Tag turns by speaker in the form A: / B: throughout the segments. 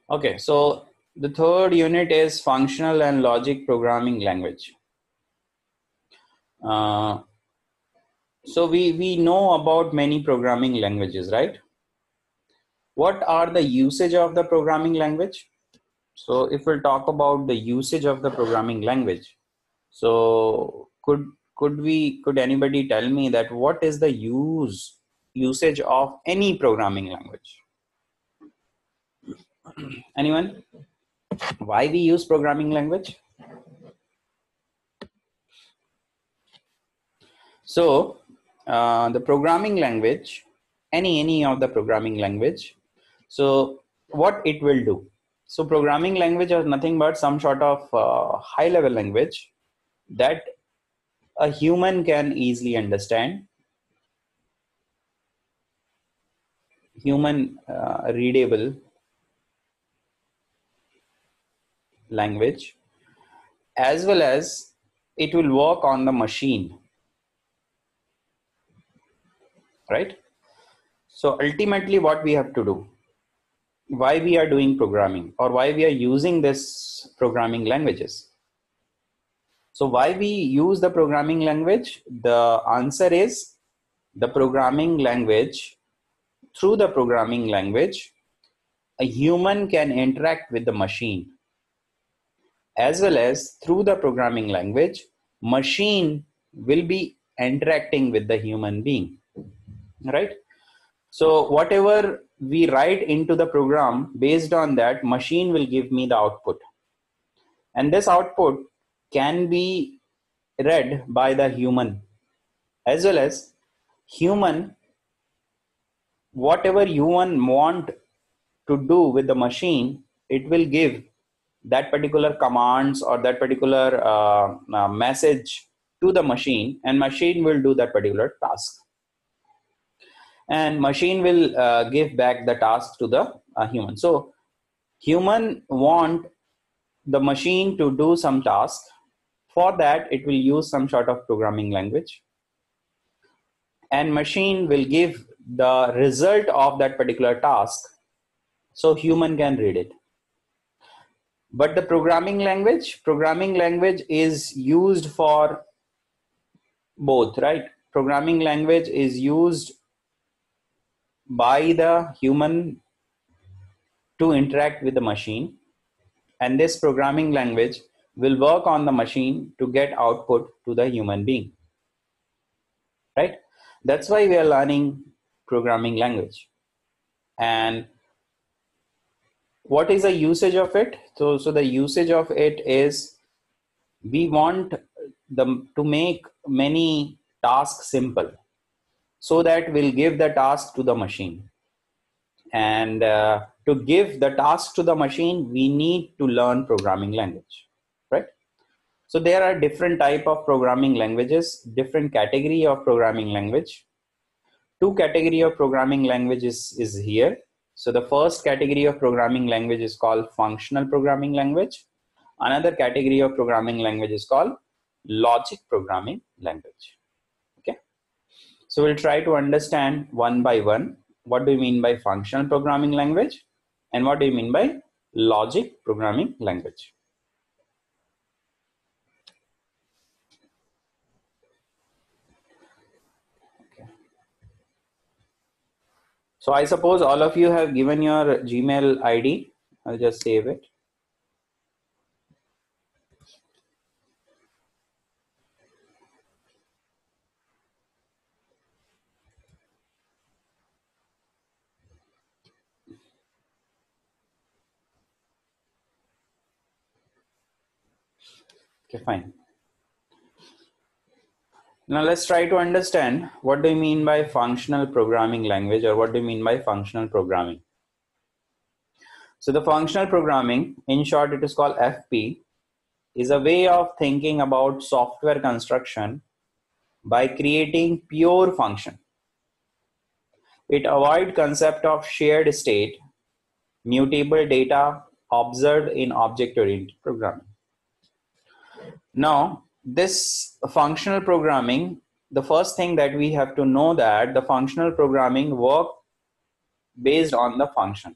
A: Okay, so the third unit is functional and logic programming language. So we know about many programming languages, right? What are the usage of the programming language? So if we'll talk about the usage of the programming language, so could anybody tell me that what is the usage of any programming language? Anyone? Why we use programming language? So the programming language, any of the programming language, so what it will do? So programming language is nothing but some sort of high level language that a human can easily understand, human readable language, as well as it will work on the machine, right? So ultimately what we have to do, why we are doing programming or why we are using this programming languages. So why we use the programming language? The answer is the programming language. Through the programming language, a human can interact with the machine, as well as through the programming language, machine will be interacting with the human being, right? So whatever we write into the program, based on that, machine will give me the output. And this output can be read by the human, as well as human, whatever human want to do with the machine, it will give that particular commands or that particular message to the machine, and machine will do that particular task. And machine will give back the task to the human. So human want the machine to do some task. For that, it will use some sort of programming language, and machine will give the result of that particular task so human can read it. But the programming language is used for both, right? Programming language is used by the human to interact with the machine, and this programming language will work on the machine to get output to the human being, right? That's why we are learning programming language. And what is the usage of it? So the usage of it is, we want them to make many tasks simple, so that we'll give the task to the machine. And to give the task to the machine, we need to learn programming language, right? So there are different type of programming languages, different category of programming language. Two category of programming languages is here. So the first category of programming language is called functional programming language. Another category of programming language is called logic programming language. Okay. So we'll try to understand one by one. What do you mean by functional programming language? And what do you mean by logic programming language? Okay. So I suppose all of you have given your Gmail ID. I'll just save it. Okay, fine. Now let's try to understand what do you mean by functional programming language, or what do you mean by functional programming. So the functional programming, in short, it is called FP, is a way of thinking about software construction by creating pure function. It avoids concept of shared state, mutable data observed in object-oriented programming. Now, this functional programming, the first thing that we have to know that the functional programming work based on the function.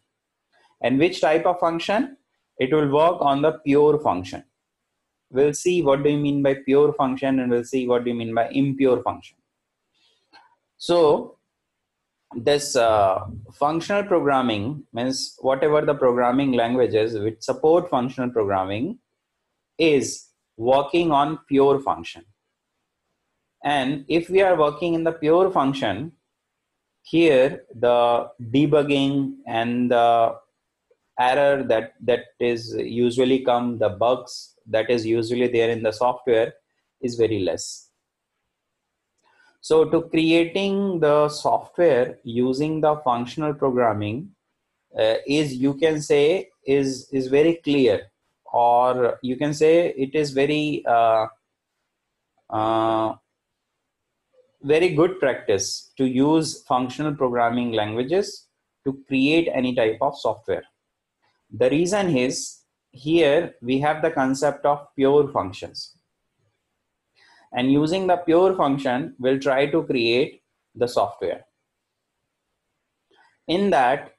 A: And which type of function? It will work on the pure function. We'll see what do you mean by pure function, and we'll see what do you mean by impure function. So this functional programming means whatever the programming languages which support functional programming is working on pure function. And if we are working in the pure function, here the debugging and the error that is usually come, the bugs that is usually there in the software is very less. So to creating the software using the functional programming is, you can say, is very clear, or you can say it is very very good practice to use functional programming languages to create any type of software. The reason is, here we have the concept of pure functions, and using the pure function we'll try to create the software. In that,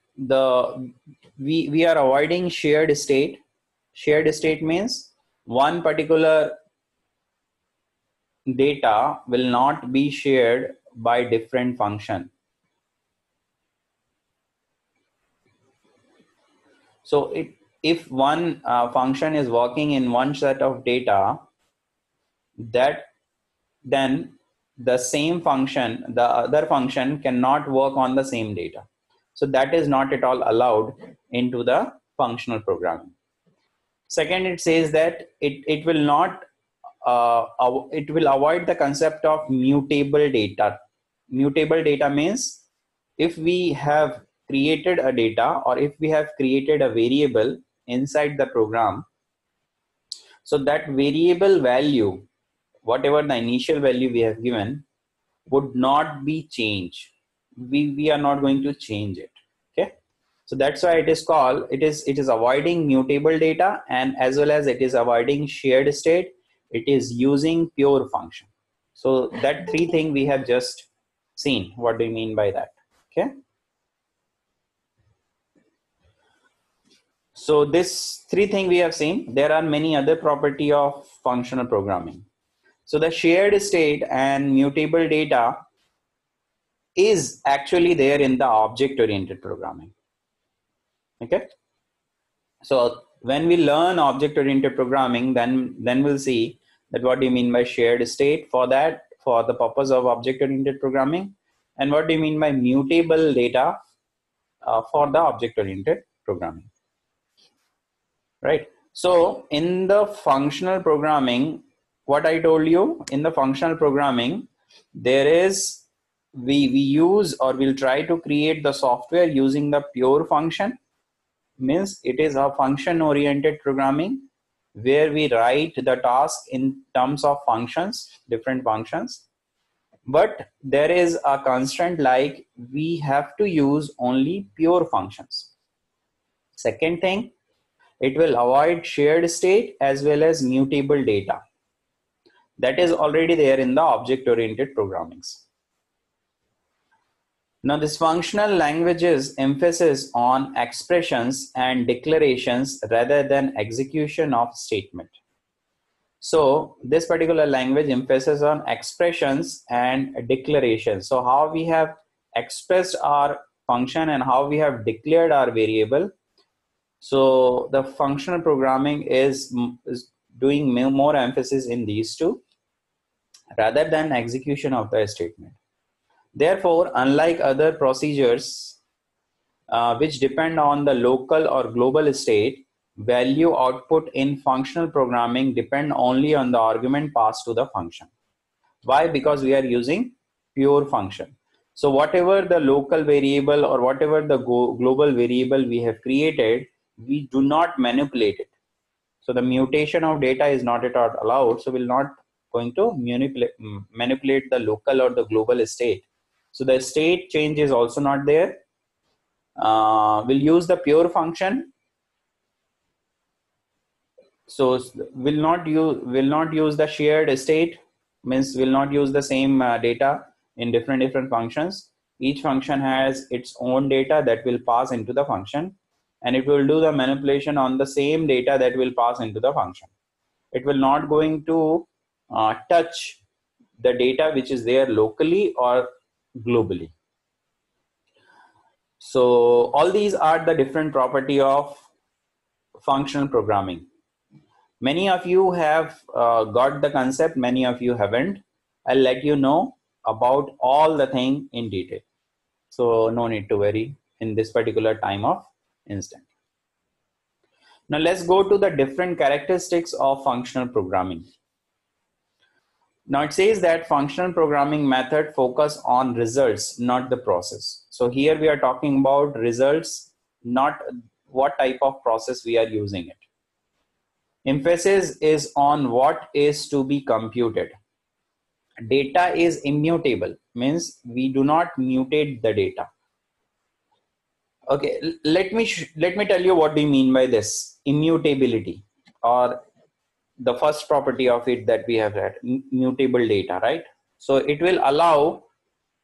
A: we are avoiding shared state. Shared state means one particular data will not be shared by different function. So if one function is working in one set of data, then the same function, the other function cannot work on the same data. So that is not at all allowed into the functional programming. Second, it says that it will not it will avoid the concept of mutable data. Mutable data means if we have created a data, or if we have created a variable inside the program, so that variable value, whatever the initial value we have given, would not be changed. We are not going to change it. Okay, so that's why it is called, it is avoiding mutable data, and as well as it is avoiding shared state. It is using pure function. So that three thing we have just seen. What do you mean by that? Okay, so this three thing we have seen. There are many other property of functional programming. So the shared state and mutable data is actually there in the object-oriented programming. Okay, so when we learn object-oriented programming, then we'll see that what do you mean by shared state for that, for the purpose of object-oriented programming, and what do you mean by mutable data for the object-oriented programming, right? So in the functional programming, what I told you, in the functional programming, there is, we use, or we'll try to create the software using the pure function. Means it is a function oriented programming where we write the task in terms of functions, different functions, but there is a constraint, like we have to use only pure functions. Second thing, it will avoid shared state as well as mutable data. That is already there in the object-oriented programmings. Now, this functional languages emphasis on expressions and declarations rather than execution of statement. So this particular language emphasis on expressions and declarations. So how we have expressed our function and how we have declared our variable. So the functional programming is doing more emphasis in these two rather than execution of the statement. Therefore, unlike other procedures which depend on the local or global state, value output in functional programming depend only on the argument passed to the function. Why? Because we are using pure function. So whatever the local variable or whatever the global variable we have created, we do not manipulate it. So the mutation of data is not at all allowed. So we're not going to manipulate the local or the global state. So the state change is also not there. We'll use the pure function. So will not use the shared state, means will not use the same data in different functions. Each function has its own data that will pass into the function, and it will do the manipulation on the same data that will pass into the function. It will not going to touch the data which is there locally or globally. So all these are the different property of functional programming. Many of you have got the concept, many of you haven't. I'll let you know about all the thing in detail. So no need to worry in this particular time of instant. Now let's go to the different characteristics of functional programming. Now it says that functional programming method focus on results, not the process. So here we are talking about results, not what type of process we are using it. Emphasis is on what is to be computed. Data is immutable, means we do not mutate the data. Okay, let me tell you what do you mean by this immutability, or the first property of it that we have had, mutable data, right? So it will allow,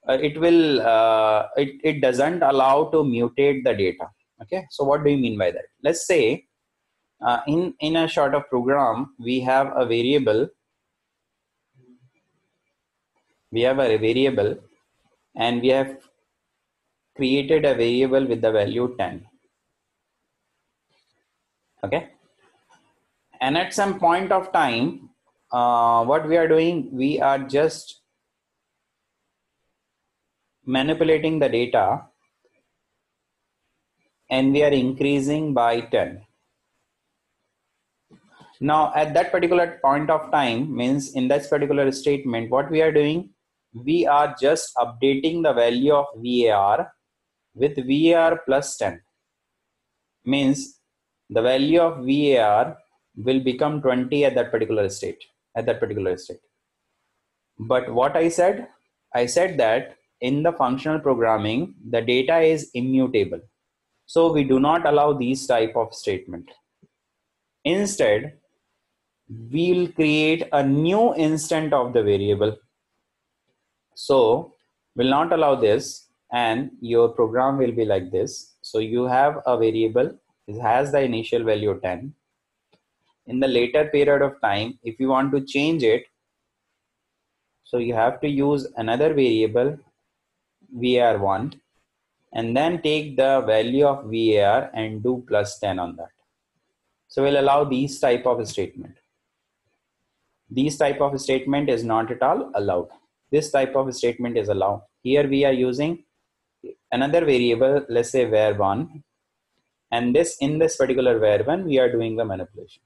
A: it doesn't allow to mutate the data. Okay, so what do you mean by that? Let's say in a sort of program, we have a variable, and we have created a variable with the value 10. Okay, and at some point of time, what we are doing, we are just manipulating the data, and we are increasing by 10. Now at that particular point of time, means in that particular statement, what we are doing, we are just updating the value of VAR with VAR plus 10. Means the value of VAR will become 20 at that particular state, But what I said that in the functional programming, the data is immutable. So we do not allow these type of statement. Instead, we'll create a new instant of the variable. So we'll not allow this, and your program will be like this. So you have a variable, it has the initial value 10. In the later period of time, if you want to change it, so you have to use another variable var1, and then take the value of var and do plus 10 on that. So we'll allow these type of statement. These type of statement is not at all allowed. This type of statement is allowed. Here we are using another variable, let's say var1, and in this particular var1 we are doing the manipulation,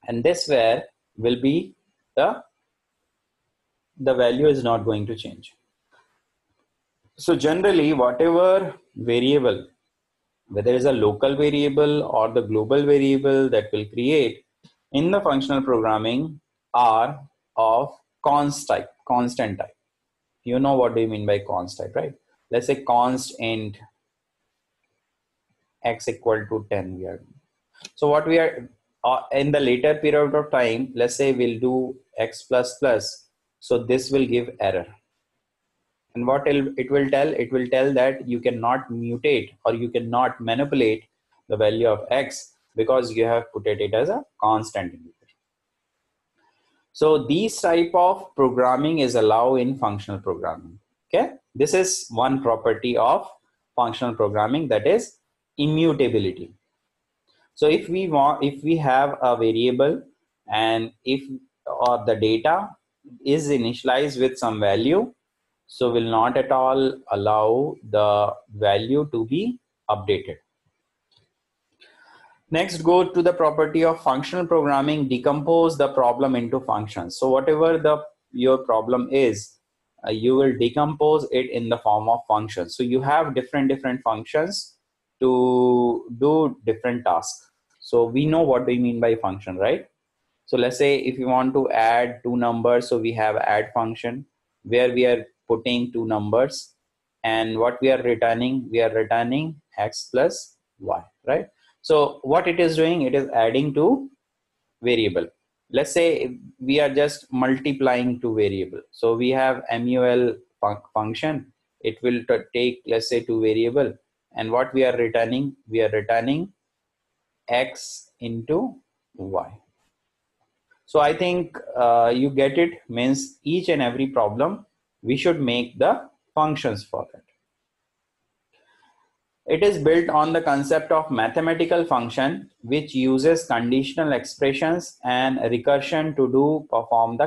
A: and this var will be the value is not going to change. So generally, whatever variable, whether it's a local variable or the global variable that will create in the functional programming, are of constant type. You know what do you mean by const type, right? Let's say const int x equal to 10 we are doing. So what we are in the later period of time, let's say we'll do x plus plus, so this will give error. And what it will tell that you cannot mutate or you cannot manipulate the value of x because you have put it as a constant integer. So these type of programming is allowed in functional programming. Okay, this is one property of functional programming, that is immutability. So if we have a variable, and if the data is initialized with some value, so will not at all allow the value to be updated. Next, go to the property of functional programming, decompose the problem into functions. So whatever your problem is, you will decompose it in the form of functions. So you have different functions to do different tasks. So we know what we mean by function, right? So let's say if you want to add two numbers, so we have add function where we are putting two numbers, and what we are returning x plus y, right? So what it is doing, it is adding to variable. Let's say we are just multiplying two variable. So we have mul function. It will take, let's say, two variable, and and what we are returning? We are returning x into y. So I think you get it. Means each and every problem we should make the functions for that. It is built on the concept of mathematical function which uses conditional expressions and recursion to perform the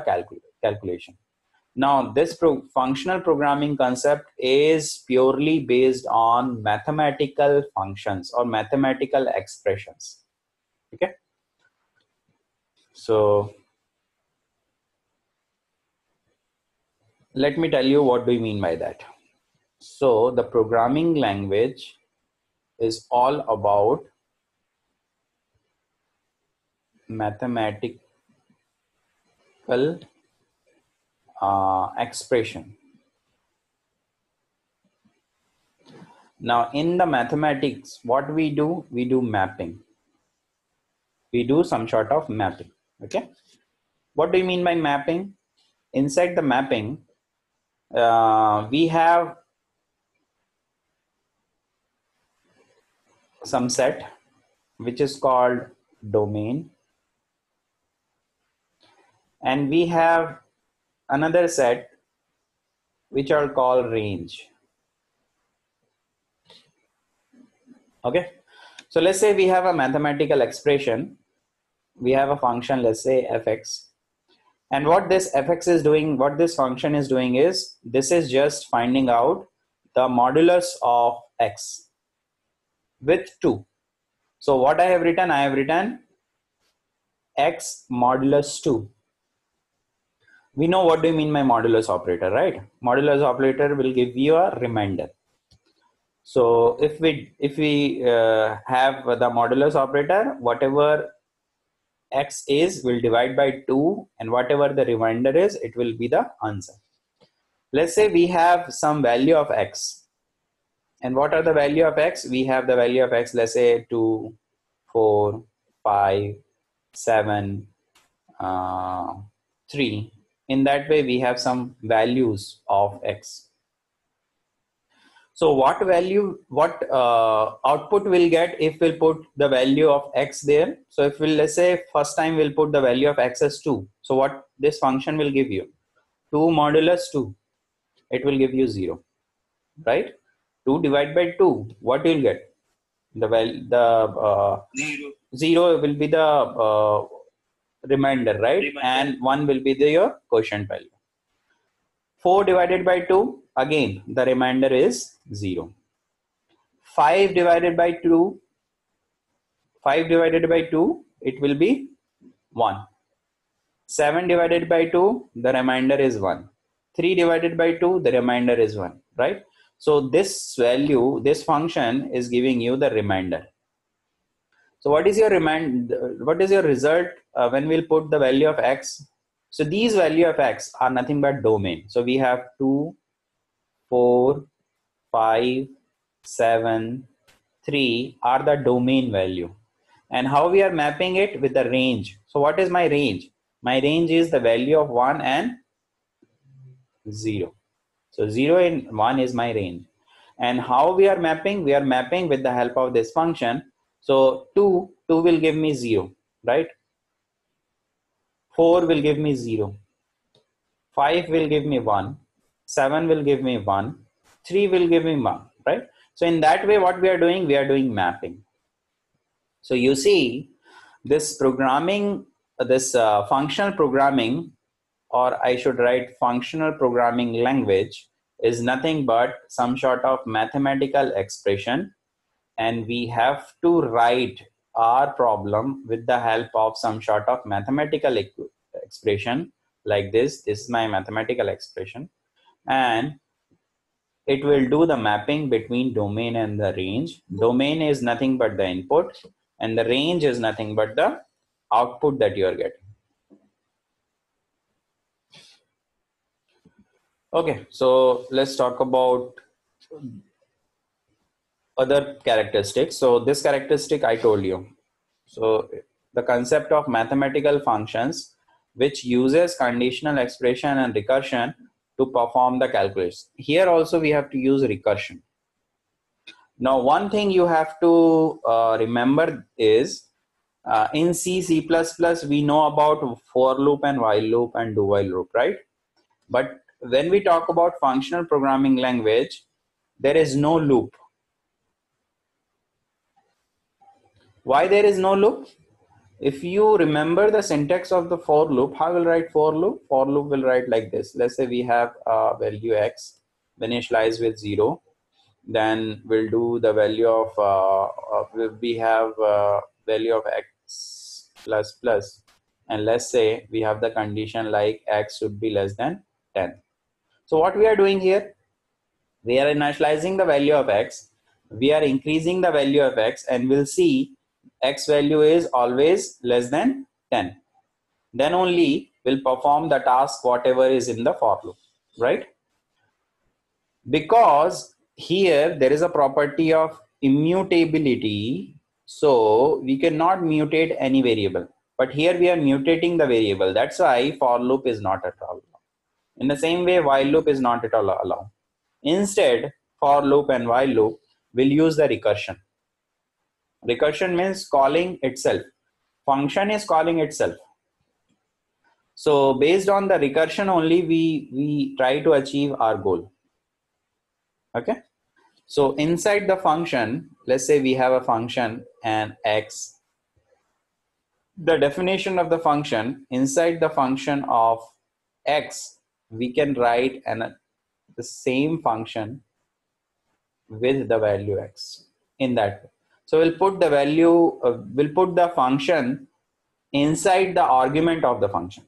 A: calculation. Now this functional programming concept is purely based on mathematical functions or mathematical expressions. Okay, so let me tell you what do you mean by that. So the programming language is all about mathematical expression. Now in the mathematics, what we do mapping. We do some sort of mapping. Okay, what do you mean by mapping? Inside the mapping, we have some set which is called domain, and we have another set which are called range. Okay, so let's say we have a mathematical expression. We have a function, let's say fx, and what this fx is doing, what this function is doing is, this is just finding out the modulus of x with 2. So what I have written x modulus 2. We know what do you mean by modulus operator, right? Modulus operator will give you a remainder. So if we have the modulus operator, whatever x is will divide by 2, and whatever the remainder is, it will be the answer. Let's say we have some value of x, and what are the value of x? We have the value of x, let's say 2, 4, 5, 7, 3. In that way we have some values of x. So what value, what output we'll get if we'll put the value of x there? So if we'll, let's say first time we'll put the value of x as 2. So what this function will give you? 2 modulus 2. It will give you 0, right? 2 divided by 2, what you'll get? The value, the 0 will be the remainder, right? And 1 will be your quotient value. 4 divided by 2, again the remainder is 0. 5 divided by 2, it will be 1. 7 divided by 2, the remainder is 1. 3 divided by 2, the remainder is 1, right? So this value, this function is giving you the remainder. So what is your what is your result when we'll put the value of x? So these value of x are nothing but domain. So we have 2, 4, 5, 7, 3 are the domain value. And how we are mapping it? With the range. So what is my range? My range is the value of 1 and 0. So 0 and 1 is my range. And how we are mapping? We are mapping with the help of this function. So 2 will give me 0, right? 4 will give me 0. 5 will give me 1. 7 will give me 1. 3 will give me 1, right? So in that way, what we are doing? We are doing mapping. So you see, this programming, this functional programming, or I should write functional programming language, is nothing but some sort of mathematical expression, and we have to write our problem with the help of some sort of mathematical expression like this. This is my mathematical expression, and it will do the mapping between domain and the range. Domain is nothing but the input, and the range is nothing but the output that you are getting. Okay, so let's talk about other characteristics. So this characteristic I told you. So the concept of mathematical functions which uses conditional expression and recursion to perform the calculus. Here also we have to use recursion. Now, one thing you have to remember is in C, C++, we know about for loop and while loop and do while loop, right? But when we talk about functional programming language, there is no loop. Why there is no loop? If you remember the syntax of the for loop, how will write for loop? For loop will write like this. Let's say we have value x, when initialize with 0, then we'll do the value of we have value of x plus plus, and let's say we have the condition like x should be less than 10. So what we are doing here, we are initializing the value of x, we are increasing the value of x, and we'll see x value is always less than 10. Then only we'll perform the task whatever is in the for loop, right? Because here there is a property of immutability, so we cannot mutate any variable, but here we are mutating the variable. That's why for loop is not at all allowed. In the same way, while loop is not at all allowed. Instead, for loop and while loop will use the recursion. Recursion means calling itself. Function is calling itself. So based on the recursion only, we try to achieve our goal. Okay. So inside the function, let's say we have a function and x. The definition of the function, inside the function of x, we can write the same function with the value x in that way. So we'll put the value, we'll put the function inside the argument of the function.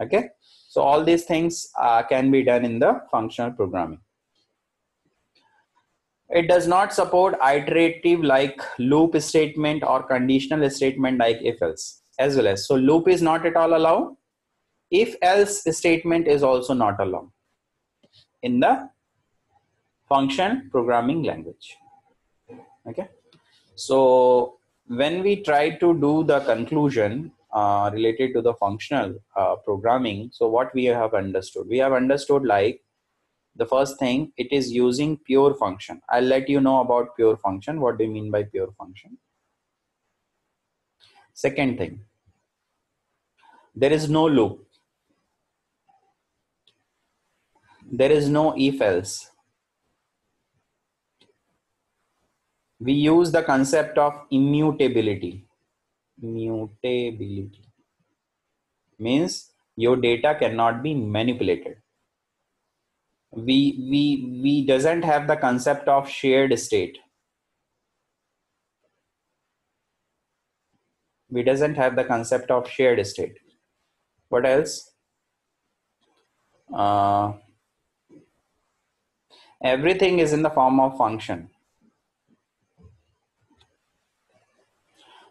A: Okay. So all these things can be done in the functional programming. It does not support iterative like loop statement or conditional statement like if else as well as. So loop is not at all allowed. If else statement is also not allowed in the function programming language. Okay. So when we try to do the conclusion related to the functional programming, so what we have understood? We have understood like the first thing, it is using pure function. I'll let you know about pure function. What do you mean by pure function? Second thing, there is no loop. There is no if else. We use the concept of immutability. Immutability means your data cannot be manipulated. We doesn't have the concept of shared state. We doesn't have the concept of shared state. What else? Everything is in the form of function.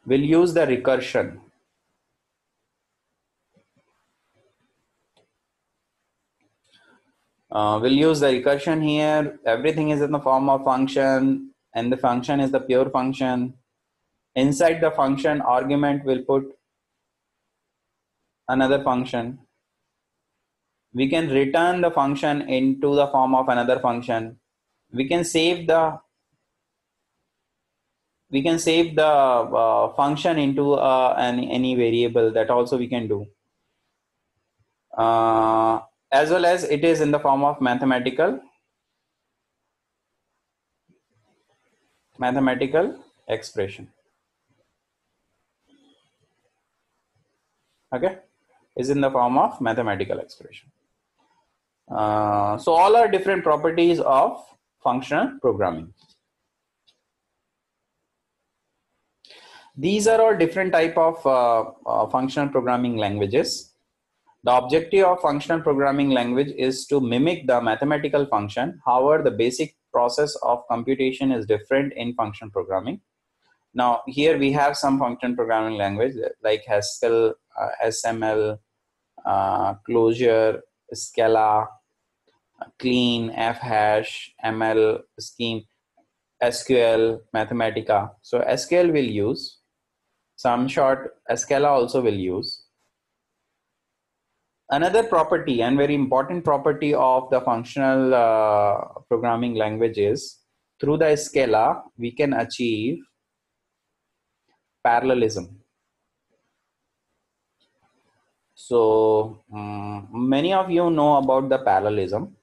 A: We'll use the recursion. We'll use the recursion here. Everything is in the form of function, and the function is the pure function. Inside the function argument, we'll put another function. We can return the function into the form of another function. We can save the function into any variable. That also we can do. As well as it is in the form of mathematical expression. Okay, is in the form of mathematical expression. So all are different properties of functional programming. These are all different type of functional programming languages. The objective of functional programming language is to mimic the mathematical function. However, the basic process of computation is different in functional programming. Now, here we have some functional programming language like Haskell, SML, Clojure, Scala, Clean, Fhash, ML, Scheme, SQL, Mathematica. So SQL will use. Some short Scala also will use. Another property and very important property of the functional programming language is through the Scala, we can achieve parallelism. So many of you know about the parallelism.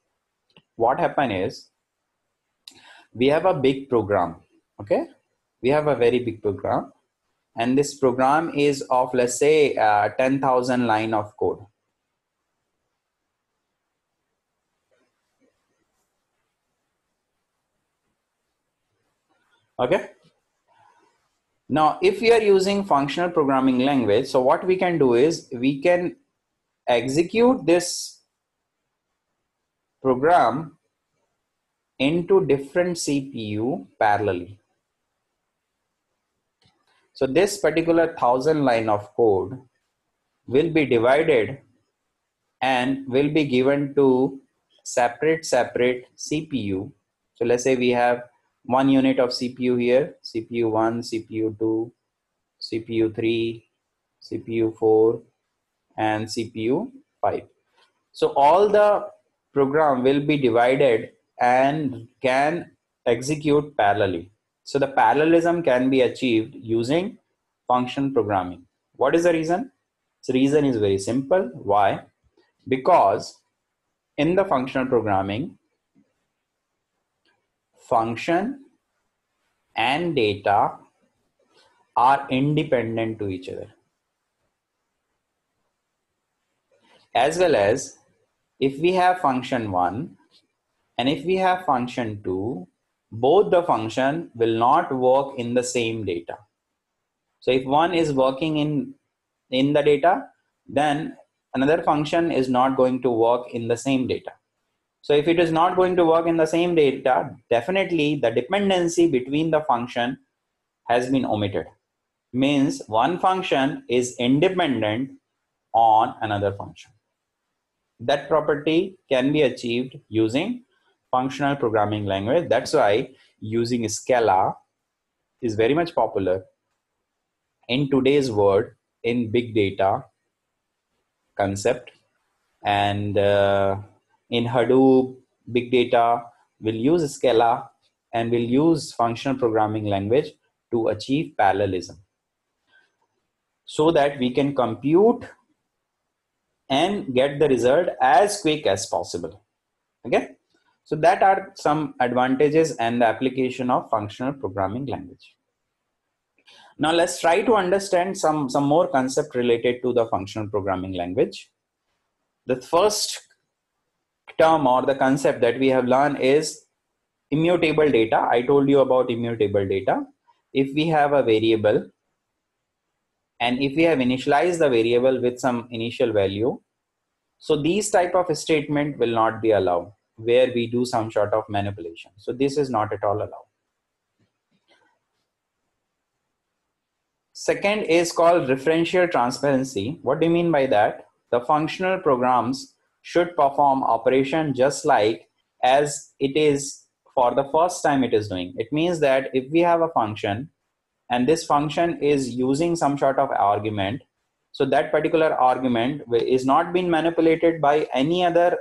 A: What happened is, we have a big program, okay? We have a very big program, and this program is of, let's say, 10,000 line of code. Okay. Now, if we are using functional programming language, so what we can do is we can execute this program into different CPU parallelly. So this particular 1,000 line of code will be divided and will be given to separate CPU. So let's say we have 1 unit of CPU here, CPU 1, CPU 2, CPU 3, CPU 4, and CPU 5. So all the program will be divided and can execute parallelly. So the parallelism can be achieved using function programming. What is the reason? The reason is very simple. Why? Because in the functional programming, function and data are independent to each other. As well as, if we have function 1 and if we have function 2, both the function will not work in the same data. So if one is working in the data, then another function is not going to work in the same data. So if it is not going to work in the same data, definitely the dependency between the function has been omitted. Means one function is independent on another function. That property can be achieved using functional programming language. That's why using Scala is very much popular in today's world in big data concept, and in Hadoop big data will use Scala and will use functional programming language to achieve parallelism, so that we can compute and get the result as quick as possible. Okay, so that are some advantages and the application of functional programming language. Now let's try to understand some more concept related to the functional programming language. The first term or the concept that we have learned is immutable data. I told you about immutable data. If we have a variable and if we have initialized the variable with some initial value, so these type of statement will not be allowed where we do some sort of manipulation. So this is not at all allowed. Second is called referential transparency. What do you mean by that? The functional programs should perform operation just like as it is for the first time it is doing. It means that if we have a function and this function is using some sort of argument, so that particular argument is not being manipulated by any other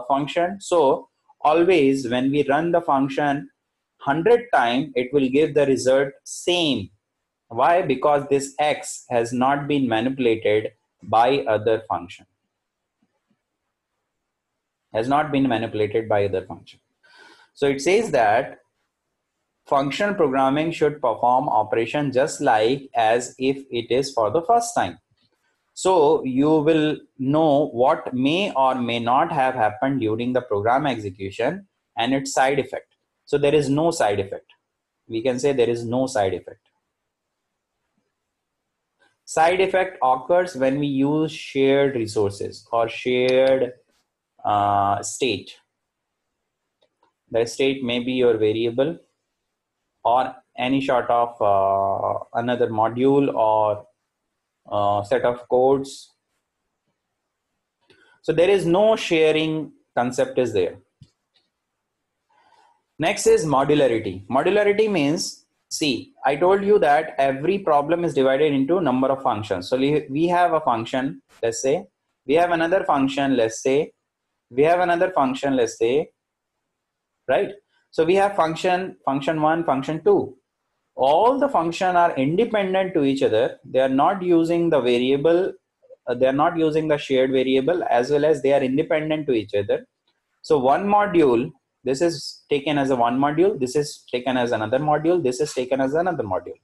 A: function. So always when we run the function 100 times, it will give the result same. Why? Because this x has not been manipulated by other function. Has not been manipulated by other function. So it says that functional programming should perform operation just like as if it is for the first time. So you will know what may or may not have happened during the program execution and its side effect. So there is no side effect. We can say there is no side effect. Side effect occurs when we use shared resources or shared state. The state may be your variable or any sort of another module or set of codes. So there is no sharing concept is there. Next is modularity. Modularity means, see, I told you that every problem is divided into number of functions. So we have a function, let's say, we have another function, let's say, we have another function, let's say, right? So we have function 1, function 2. All the functions are independent to each other. They are not using the variable, they are not using the shared variable, as well as they are independent to each other. So one module, this is taken as a one module, this is taken as another module, this is taken as another module.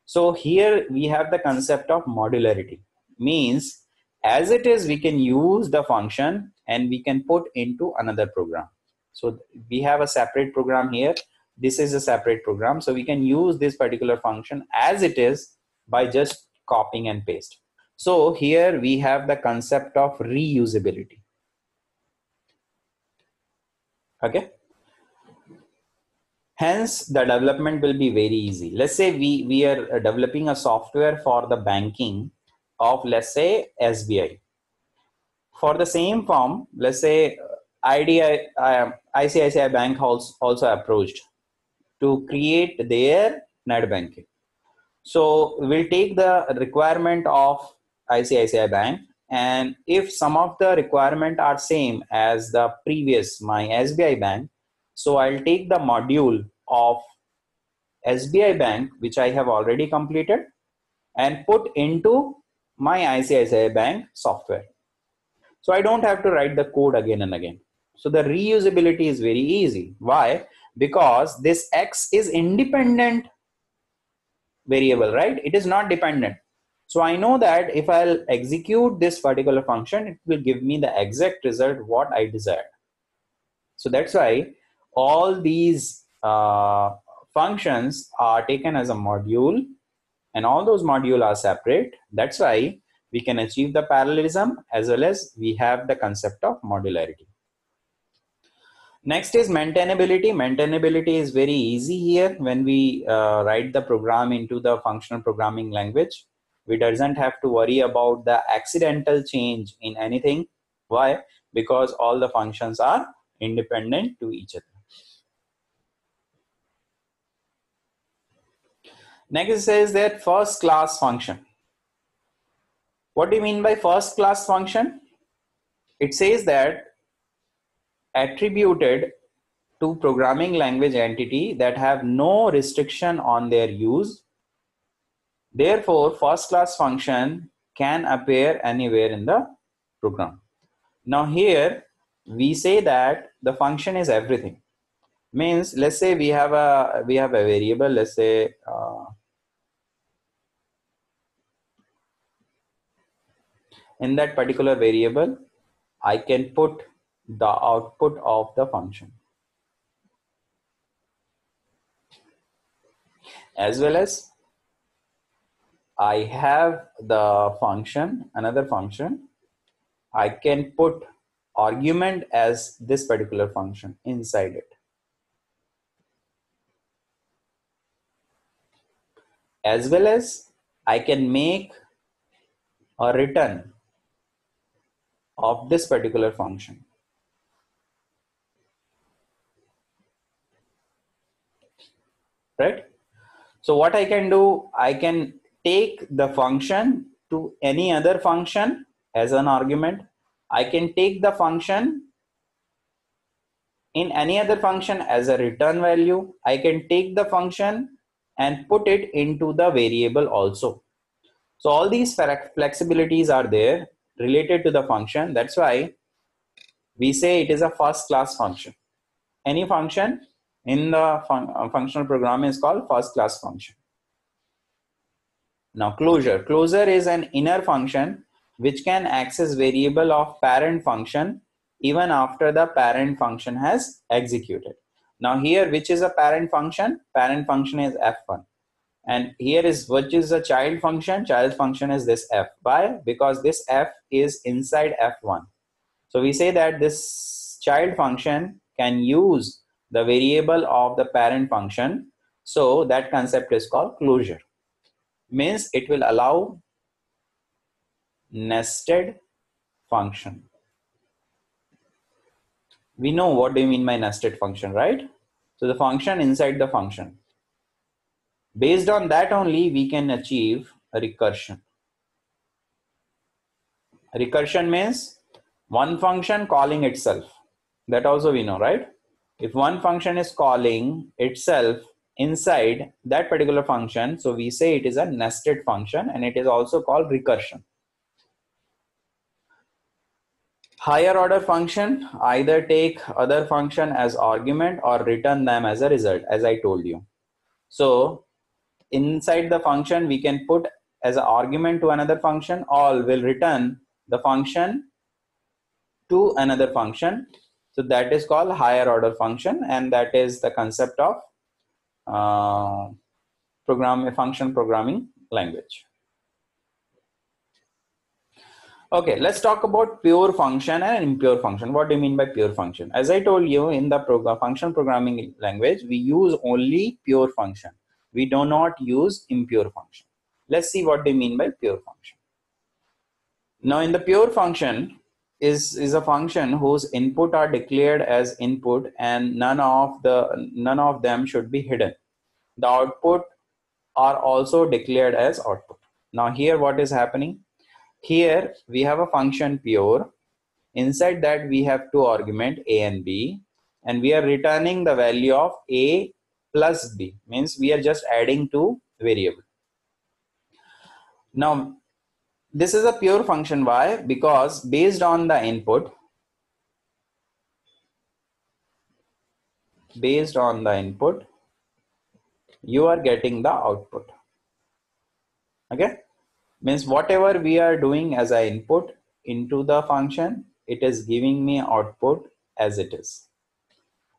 A: So here we have the concept of modularity. Means as it is, we can use the function and we can put into another program. So we have a separate program here. This is a separate program. So we can use this particular function as it is by just copying and paste. So here we have the concept of reusability. Okay. Hence, the development will be very easy. Let's say we are developing a software for the banking of, let's say, SBI. For the same form, let's say ICICI Bank also approached to create their net banking. So we'll take the requirement of ICICI Bank, and if some of the requirement are same as the previous my SBI Bank, so I'll take the module of SBI Bank, which I have already completed, and put into my ICICI Bank software. So I don't have to write the code again and again. So the reusability is very easy. Why? Because this X is independent variable, right? It is not dependent. So I know that if I'll execute this particular function, it will give me the exact result what I desired. So that's why all these functions are taken as a module, and all those modules are separate. That's why we can achieve the parallelism, as well as we have the concept of modularity. Next is maintainability. Maintainability is very easy here. When we write the program into the functional programming language, we doesn't have to worry about the accidental change in anything. Why? Because all the functions are independent to each other. Next says that first class function. What do you mean by first class function? It says that attributed to programming language entity that have no restriction on their use. Therefore, first class function can appear anywhere in the program. Now here we say that the function is everything. Means, let's say we have a variable, let's say in that particular variable I can put the output of the function, as well as I have the function, another function. I can put argument as this particular function inside it, as well as I can make a return of this particular function. Right? So what I can do, I can take the function to any other function as an argument. I can take the function in any other function as a return value. I can take the function and put it into the variable also. So all these flexibilities are there related to the function. That's why we say it is a first class function. Any function in the functional program is called first class function. Now closure. Closure is an inner function which can access variable of parent function even after the parent function has executed. Now here, which is a parent function? Parent function is f1. And here is which is a child function? Child function is this f. Why? Because this f is inside f1. So we say that this child function can use the variable of the parent function. So that concept is called closure. Means it will allow nested function. We know what do you mean by nested function, right? So the function inside the function. Based on that only we can achieve a recursion. Recursion means one function calling itself. That also we know, right? If one function is calling itself inside that particular function, so we say it is a nested function, and it is also called recursion. Higher order function either take other function as argument or return them as a result, as I told you. So inside the function, we can put as an argument to another function, or will return the function to another function. So that is called higher order function, and that is the concept of function programming language. Okay, let's talk about pure function and impure function. What do you mean by pure function? As I told you, in the function programming language, we use only pure function. We do not use impure function. Let's see what they mean by pure function. Now, in the pure function is a function whose input are declared as input, and none of them should be hidden. The output are also declared as output. Now here what is happening? Here we have a function pure. Inside that we have two arguments, a and b, and we are returning the value of a plus b. Means we are just adding two variables. Now this is a pure function. Why? Because based on the input, you are getting the output. Okay, means whatever we are doing as an input into the function, it is giving me output as it is.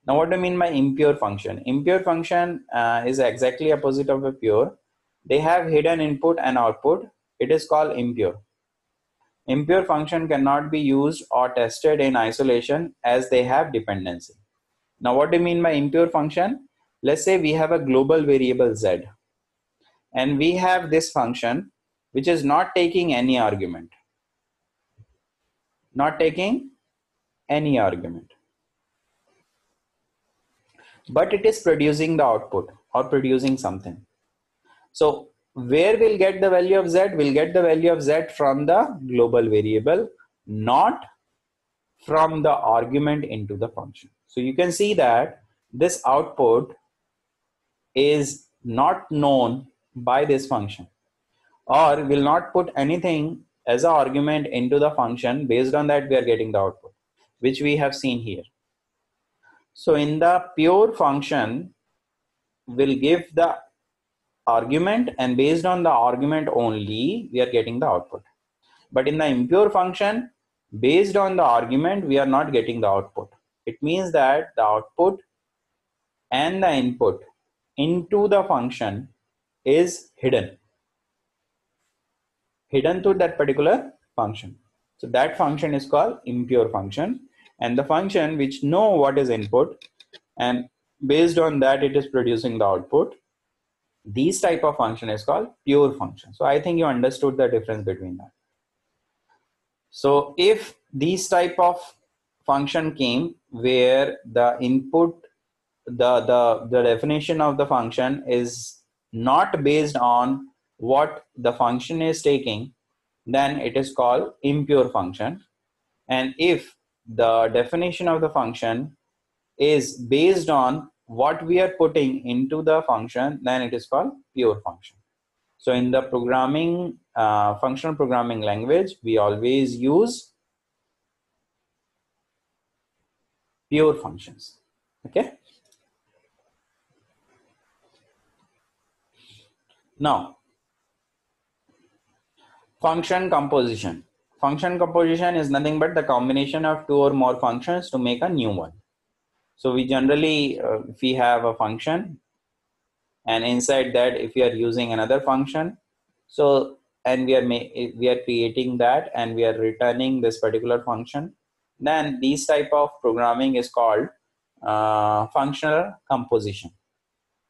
A: Now what do I mean by impure function? Impure function is exactly opposite of a pure. They have hidden input and output. It is called impure. Impure function cannot be used or tested in isolation as they have dependency. Now what do you mean by impure function? Let's say we have a global variable z, and we have this function which is not taking any argument. But it is producing the output or producing something. So where we'll get the value of z? We'll get the value of z from the global variable, not from the argument into the function. So you can see that this output is not known by this function, or will not put anything as an argument into the function. Based on that, we are getting the output, which we have seen here. So in the pure function, will give the argument, and based on the argument only, we are getting the output. But in the impure function, based on the argument, we are not getting the output. It means that the output and the input into the function is hidden to that particular function. So that function is called impure function, and the function which know what is input, and based on that it is producing the output, these type of function is called pure function. So I think you understood the difference between that. So if these type of function came where the input, the definition of the function is not based on what the function is taking, then it is called impure function. And if the definition of the function is based on what we are putting into the function, then it is called pure function. So in the programming, functional programming language, we always use pure functions. Okay. Now, function composition. Function composition is nothing but the combination of two or more functions to make a new one. So we generally, if we have a function, and inside that if we are using another function, so and we are creating that and we are returning this particular function, then these type of programming is called functional composition,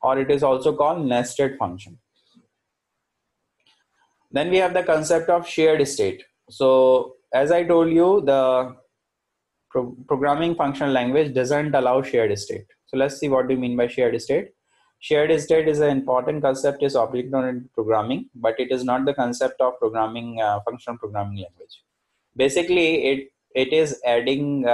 A: or it is also called nested function. Then we have the concept of shared state. So as I told you, the programming functional language doesn't allow shared state. So let's see what do you mean by shared state. Shared state is an important concept is object-oriented programming, but it is not the concept of functional programming language. Basically, it is adding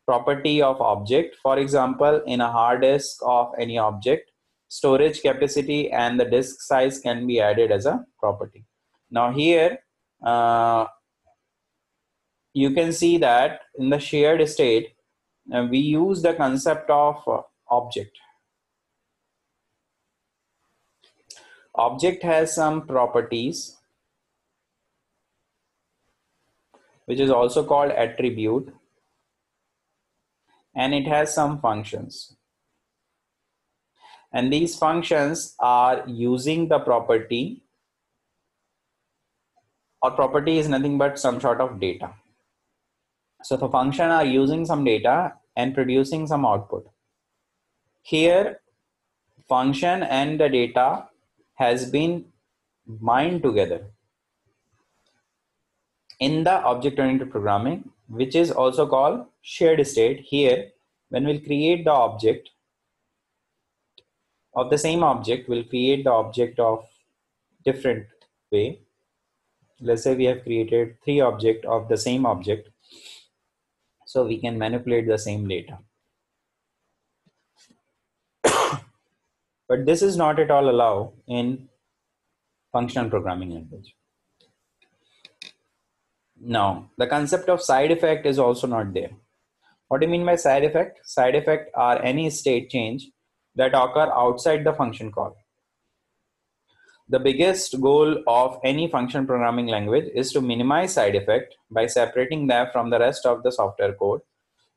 A: property of object. For example, in a hard disk of any object, storage capacity and the disk size can be added as a property. Now here you can see that in the shared state we use the concept of object. Object has some properties which is also called attribute, and it has some functions, and these functions are using the property, or property is nothing but some sort of data. So the function are using some data and producing some output. Here function and the data has been mined together in the object-oriented programming, which is also called shared state. Here when we'll create the object of the same object, we'll create the object of different way. Let's say we have created 3 objects of the same object, so we can manipulate the same data. But this is not at all allowed in functional programming language. Now, the concept of side effect is also not there. What do you mean by side effect? Side effect are any state change that occur outside the function call. The biggest goal of any function programming language is to minimize side effect by separating them from the rest of the software code.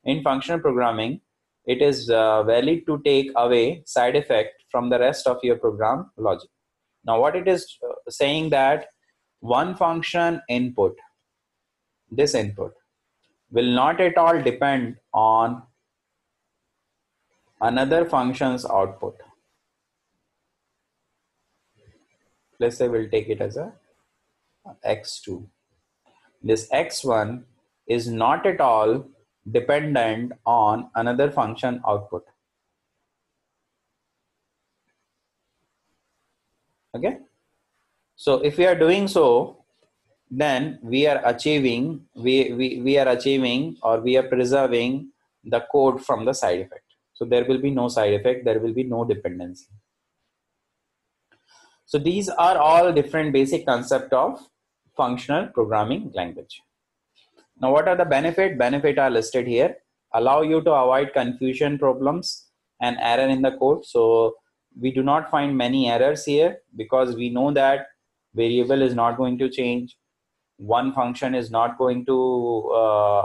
A: In functional programming, it is valid to take away side effect from the rest of your program logic. Now, what it is saying that one function input, this input, will not at all depend on another function's output. Let's say we'll take it as a x2. This x1 is not at all dependent on another function output. Okay, so if we are doing so, then we are achieving we are achieving, or we are preserving the code from the side effect. So there will be no side effect, there will be no dependency. So these are all different basic concept of functional programming language. Now, what are the benefit? Benefit are listed here. Allow you to avoid confusion problems and error in the code. So we do not find many errors here because we know that variable is not going to change. One function is not going to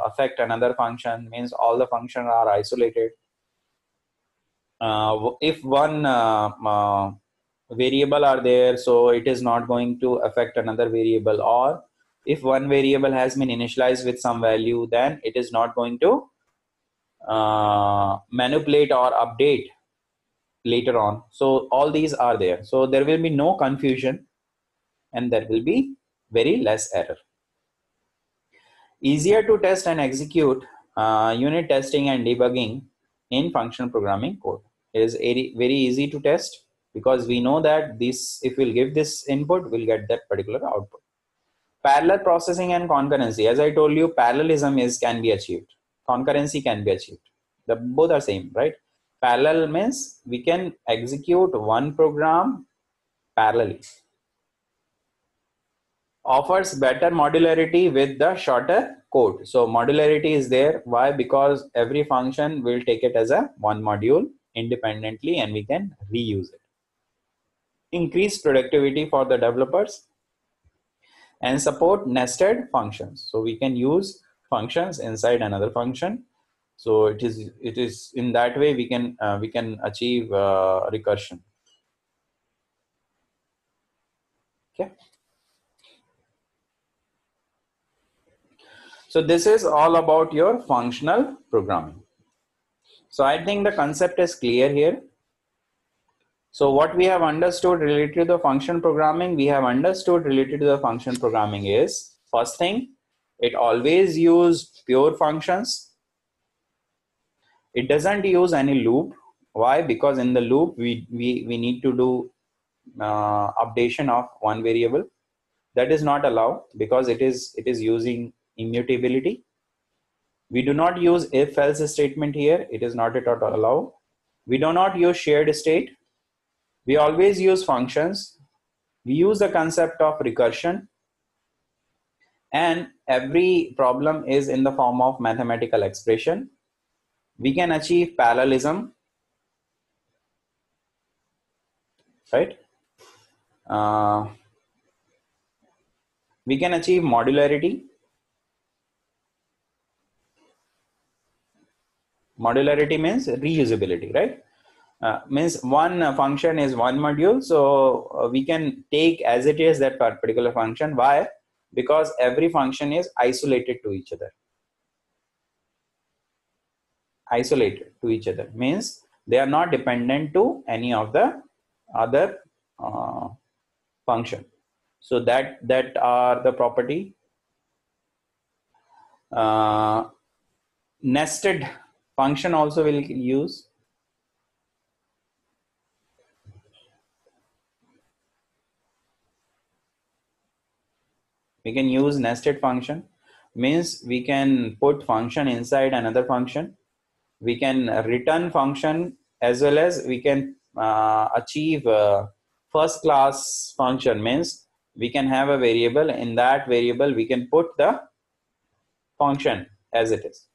A: affect another function, means all the functions are isolated. If one variable are there, so it is not going to affect another variable, or if one variable has been initialized with some value, then it is not going to manipulate or update later on. So all these are there, so there will be no confusion and there will be very less error. Easier to test and execute unit testing and debugging in functional programming code. It is very easy to test because we know that this, if we'll give this input, we'll get that particular output. Parallel processing and concurrency. As I told you, parallelism can be achieved. Concurrency can be achieved. The both are same, right? Parallel means we can execute one program parallelly. Offers better modularity with the shorter code. So modularity is there. Why? Because every function will take it as a one module independently and we can reuse it. Increase productivity for the developers and support nested functions. So we can use functions inside another function. So it is in that way we can achieve recursion. Okay. So this is all about your functional programming. So I think the concept is clear here. So what we have understood related to the function programming, is, first thing, it always use pure functions. It doesn't use any loop. Why? Because in the loop we need to do updation of one variable. That is not allowed because it is using immutability. We do not use if else statement here. It is not at all allowed. We do not use shared state. We always use functions. We use the concept of recursion, and every problem is in the form of mathematical expression. We can achieve parallelism, right? We can achieve modularity. Modularity means reusability, right? Means one function is one module, so we can take as it is that particular function. Why? Because every function is isolated to each other. Isolated to each other means they are not dependent to any of the other function. So that are the property. Nested function also will use. We can use nested function, means we can put function inside another function. We can return function, as well as we can achieve first class function, means we can have a variable. In that variable we can put the function as it is.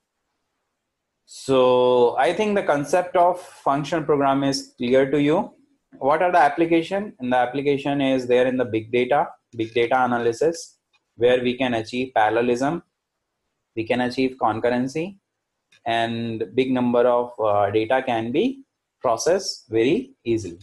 A: So I think the concept of function program is clear to you. What are the application? And the application is there in the big data analysis, where we can achieve parallelism, we can achieve concurrency, and big number of data can be processed very easily.